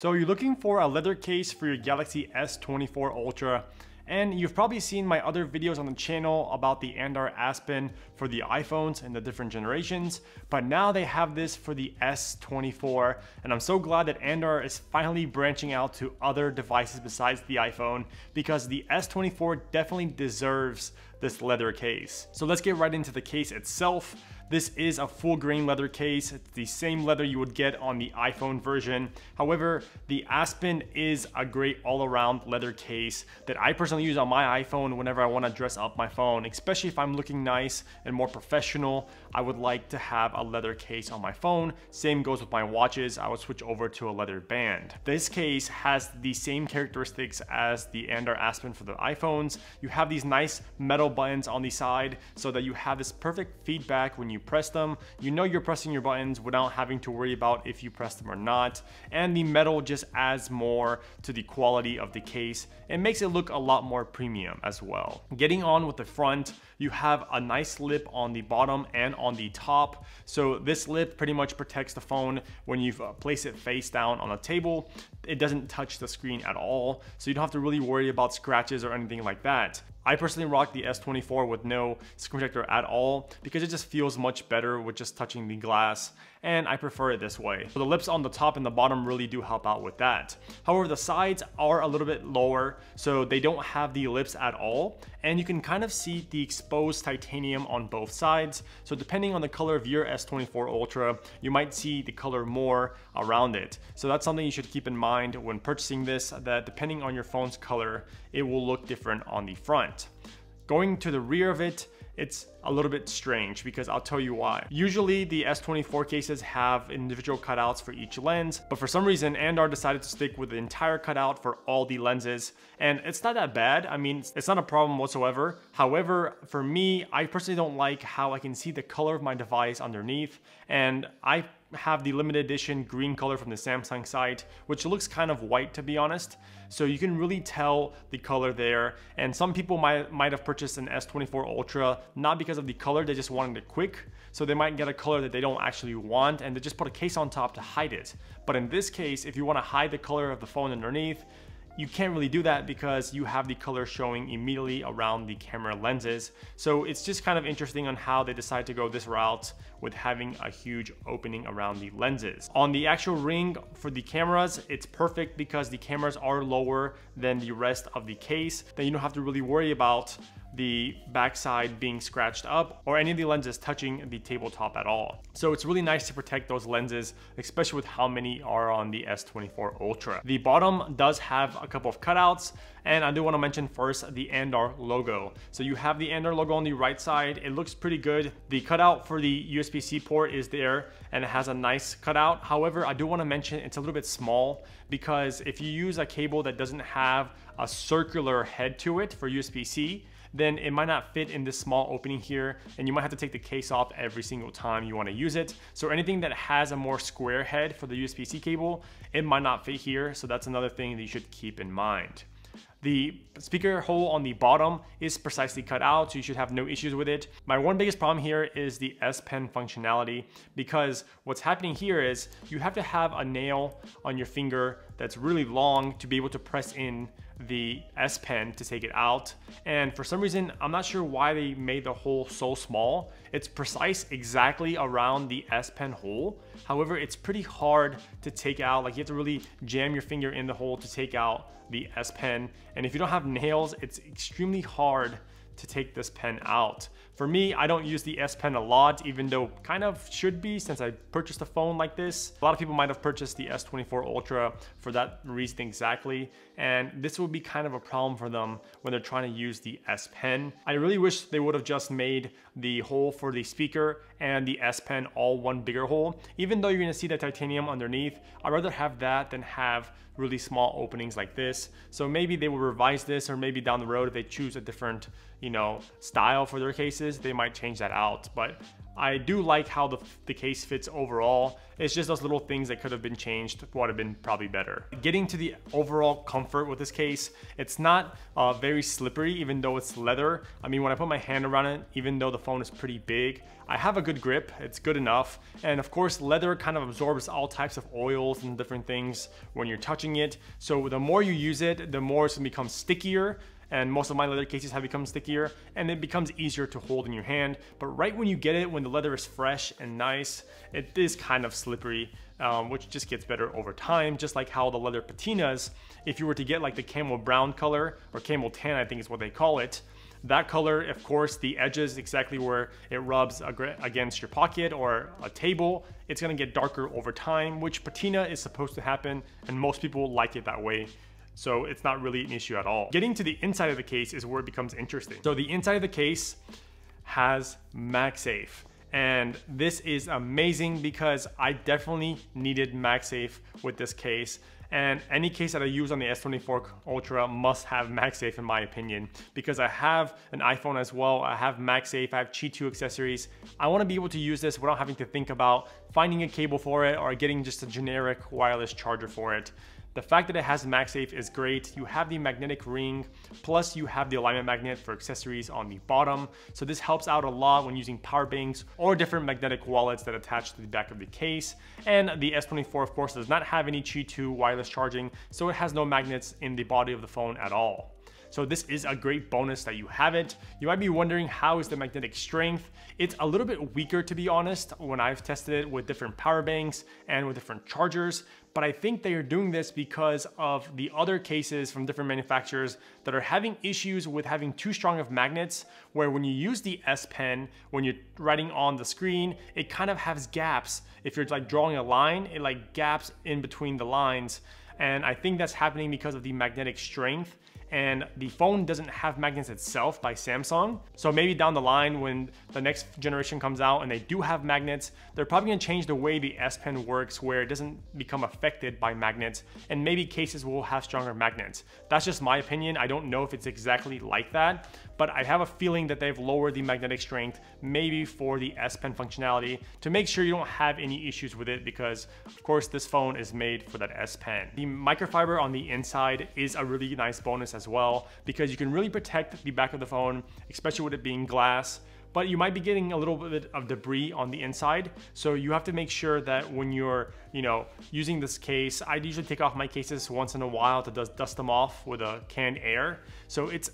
So you're looking for a leather case for your Galaxy S24 Ultra, and you've probably seen my other videos on the channel about the Andar Aspen for the iPhones and the different generations, but now they have this for the S24, and I'm so glad that Andar is finally branching out to other devices besides the iPhone, because the S24 definitely deserves this leather case. So let's get right into the case itself. This is a full grain leather case. It's the same leather you would get on the iPhone version. However, the Aspen is a great all-around leather case that I personally use on my iPhone whenever I want to dress up my phone, especially if I'm looking nice and more professional. I would like to have a leather case on my phone. Same goes with my watches. I would switch over to a leather band. This case has the same characteristics as the Andar Aspen for the iPhones. You have these nice metal buttons on the side so that you have this perfect feedback when you press them. You know you're pressing your buttons without having to worry about if you press them or not. And the metal just adds more to the quality of the case. It makes it look a lot more premium as well. Getting on with the front, you have a nice lip on the bottom and on the top. So this lip pretty much protects the phone when you place it face down on a table. It doesn't touch the screen at all, so you don't have to really worry about scratches or anything like that. I personally rock the S24 with no screen protector at all because it just feels much better with just touching the glass, and I prefer it this way. So the lips on the top and the bottom really do help out with that. However, the sides are a little bit lower, so they don't have the lips at all, and you can kind of see the exposed titanium on both sides. So depending on the color of your S24 Ultra, you might see the color more around it. So that's something you should keep in mind when purchasing this, that depending on your phone's color, it will look different on the front. Going to the rear of it, it's a little bit strange because I'll tell you why. Usually the S24 cases have individual cutouts for each lens, but for some reason Andar decided to stick with the entire cutout for all the lenses, and it's not that bad. I mean, it's not a problem whatsoever. However, for me, I personally don't like how I can see the color of my device underneath, and I have the limited edition green color from the Samsung site, which looks kind of white to be honest. So you can really tell the color there, and some people might have purchased an S24 Ultra not because of the color, they just wanted it quick. So they might get a color that they don't actually want and they just put a case on top to hide it. But in this case, if you want to hide the color of the phone underneath, you can't really do that because you have the color showing immediately around the camera lenses. So it's just kind of interesting on how they decide to go this route with having a huge opening around the lenses. On the actual ring for the cameras, it's perfect because the cameras are lower than the rest of the case. Then you don't have to really worry about the backside being scratched up or any of the lenses touching the tabletop at all. So it's really nice to protect those lenses, especially with how many are on the S24 Ultra. The bottom does have a couple of cutouts, and I do want to mention first the Andar logo. So you have the Andar logo on the right side. It looks pretty good. The cutout for the USB-C port is there and it has a nice cutout. However, I do want to mention it's a little bit small because if you use a cable that doesn't have a circular head to it for USB-C, then it might not fit in this small opening here, and you might have to take the case off every single time you want to use it. So anything that has a more square head for the USB-C cable, it might not fit here, so that's another thing that you should keep in mind. The speaker hole on the bottom is precisely cut out, so you should have no issues with it. My one biggest problem here is the S Pen functionality, because what's happening here is you have to have a nail on your finger that's really long to be able to press in the S Pen to take it out. And for some reason, I'm not sure why they made the hole so small. It's precise exactly around the S Pen hole. However, it's pretty hard to take out. Like, you have to really jam your finger in the hole to take out the S Pen. And if you don't have nails, it's extremely hard to take this pen out. For me, I don't use the S Pen a lot, even though kind of should be since I purchased a phone like this. A lot of people might have purchased the S24 Ultra for that reason exactly, and this would be kind of a problem for them when they're trying to use the S Pen. I really wish they would have just made the hole for the speaker and the S Pen all one bigger hole. Even though you're gonna see the titanium underneath, I'd rather have that than have really small openings like this. So maybe they will revise this, or maybe down the road if they choose a different, style for their cases, they might change that out. But I do like how the case fits overall, It's just those little things that could have been changed would have been probably better. Getting to the overall comfort with this case, it's not very slippery even though it's leather. I mean, when I put my hand around it, even though the phone is pretty big, I have a good grip, it's good enough. And of course, leather kind of absorbs all types of oils and different things when you're touching it. So the more you use it, the more it's gonna become stickier. And most of my leather cases have become stickier and it becomes easier to hold in your hand. But right when you get it, when the leather is fresh and nice, it is kind of slippery, which just gets better over time, just like how the leather patinas, if you were to get like the camel brown color or camel tan, I think is what they call it, that color, of course, the edges exactly where it rubs against your pocket or a table, it's gonna get darker over time, which patina is supposed to happen and most people like it that way. So it's not really an issue at all. Getting to the inside of the case is where it becomes interesting. So the inside of the case has MagSafe. And this is amazing because I definitely needed MagSafe with this case. And any case that I use on the S24 Ultra must have MagSafe in my opinion, because I have an iPhone as well. I have MagSafe, I have Qi 2 accessories. I want to be able to use this without having to think about finding a cable for it or getting just a generic wireless charger for it. The fact that it has MagSafe is great. You have the magnetic ring, plus you have the alignment magnet for accessories on the bottom. So this helps out a lot when using power banks or different magnetic wallets that attach to the back of the case. And the S24, of course, does not have any Qi 2 wireless charging, so it has no magnets in the body of the phone at all. So this is a great bonus that you have it. You might be wondering, how is the magnetic strength? It's a little bit weaker, to be honest, when I've tested it with different power banks and with different chargers. But I think they are doing this because of the other cases from different manufacturers that are having issues with having too strong of magnets, where when you use the S Pen, when you're writing on the screen, it kind of has gaps. If you're like drawing a line, it like gaps in between the lines. And I think that's happening because of the magnetic strength. And the phone doesn't have magnets itself by Samsung. So maybe down the line when the next generation comes out and they do have magnets, they're probably gonna change the way the S Pen works where it doesn't become affected by magnets, and maybe cases will have stronger magnets. That's just my opinion. I don't know if it's exactly like that, but I have a feeling that they've lowered the magnetic strength maybe for the S Pen functionality to make sure you don't have any issues with it, because of course this phone is made for that S Pen. The microfiber on the inside is a really nice bonus as well, because you can really protect the back of the phone, especially with it being glass. But you might be getting a little bit of debris on the inside. So you have to make sure that when you're, using this case, I usually take off my cases once in a while to dust them off with a canned air. So it's,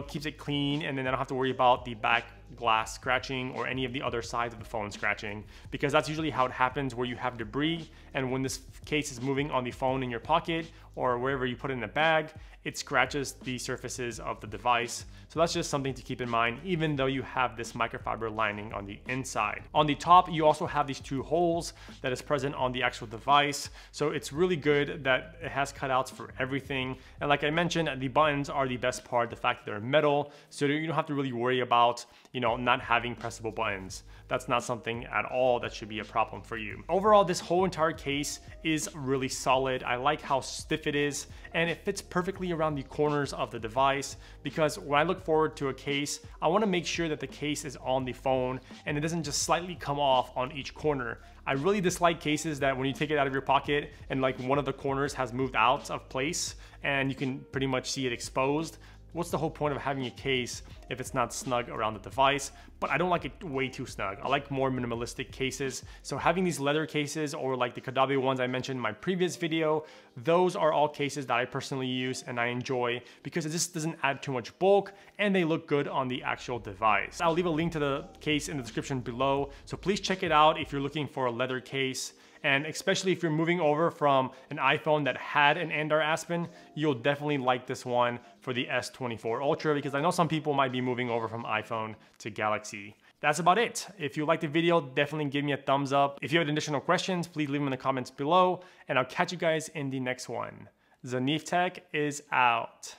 keeps it clean, and then I don't have to worry about the back glass scratching or any of the other sides of the phone scratching, because that's usually how it happens, where you have debris, and when this case is moving on the phone in your pocket or wherever you put it in the bag, it scratches the surfaces of the device. So that's just something to keep in mind, even though you have this microfiber lining on the inside. On the top, you also have these two holes that is present on the actual device. So it's really good that it has cutouts for everything. And like I mentioned, the buttons are the best part, the fact that they're metal, so you don't have to really worry about, not having pressable buttons. That's not something at all that should be a problem for you. Overall, this whole entire case is really solid. I like how stiff it is, and it fits perfectly around the corners of the device, because when I look forward to a case, I want to make sure that the case is on the phone and it doesn't just slightly come off on each corner. I really dislike cases that when you take it out of your pocket and like one of the corners has moved out of place and you can pretty much see it exposed. What's the whole point of having a case if it's not snug around the device? But I don't like it way too snug. I like more minimalistic cases. So having these leather cases, or like the cutouts ones I mentioned in my previous video, those are all cases that I personally use and I enjoy, because it just doesn't add too much bulk and they look good on the actual device. I'll leave a link to the case in the description below, so please check it out if you're looking for a leather case. And especially if you're moving over from an iPhone that had an Andar Aspen, you'll definitely like this one for the S24 Ultra, because I know some people might be moving over from iPhone to Galaxy. That's about it. If you liked the video, definitely give me a thumbs up. If you have additional questions, please leave them in the comments below, and I'll catch you guys in the next one. Zanif Tech is out.